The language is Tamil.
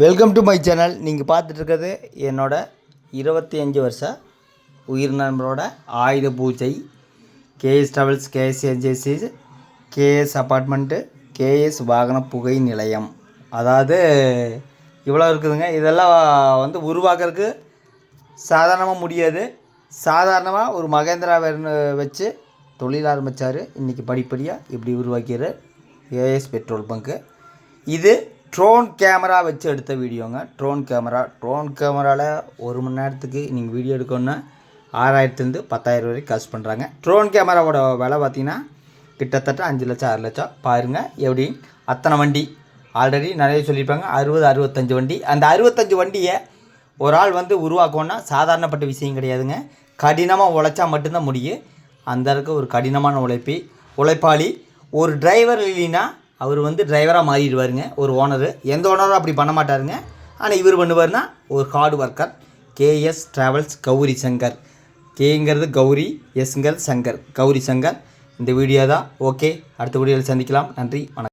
Welcome to my channel. நீங்கள் பார்த்துட்ருக்கிறது என்னோட 25 வருஷ உயிர் நண்பரோட Ayudha Puja. KS travels, KS agencies, KS apartment, KS வாகன புகை நிலையம். அதாவது இவ்வளோ இருக்குதுங்க. இதெல்லாம் வந்து உருவாக்குறதுக்கு சாதாரணமாக முடியாது. சாதாரணமாக ஒரு மகேந்திரா வச்சு தொழில் ஆரம்பித்தார். இன்றைக்கி படிப்படியாக இப்படி உருவாக்கிற ஏஎஸ் பெட்ரோல் பங்கு. இது ட்ரோன் கேமரா வச்சு எடுத்த வீடியோங்க. ட்ரோன் கேமராவில் ஒரு மணி நேரத்துக்கு நீங்கள் வீடியோ எடுக்கணுன்னா 6000 10,000 வரைக்கும் காசு பண்ணுறாங்க. ட்ரோன் கேமராவோட விலை பார்த்திங்கன்னா கிட்டத்தட்ட 5 லட்சம் 6 லட்சம். பாருங்கள் எப்படி அத்தனை வண்டி ஆல்ரெடி நிறைய சொல்லியிருப்பாங்க. 65 வண்டி. அந்த 65 வண்டியை ஒரு ஆள் வந்து உருவாக்கணுன்னா சாதாரணப்பட்ட விஷயம் கிடையாதுங்க. கடினமாக உழைச்சா மட்டும்தான் முடியும். அந்த அளவுக்கு ஒரு கடினமான உழைப்பாளி. ஒரு டிரைவர் இல்லைன்னா அவர் வந்து டிரைவராக மாறிடுவாருங்க. ஒரு ஓனரு, எந்த ஓனரும் அப்படி பண்ண மாட்டாருங்க. ஆனால் இவர் பண்ணுவார்னா ஒரு hard worker. KS travels Gowri Shankar. கேங்கிறது கௌரி, எஸ்ங்கிறது சங்கர், கௌரி சங்கர். இந்த வீடியோ தான். ஓகே, அடுத்த வீடியோவில் சந்திக்கலாம். நன்றி, வணக்கம்.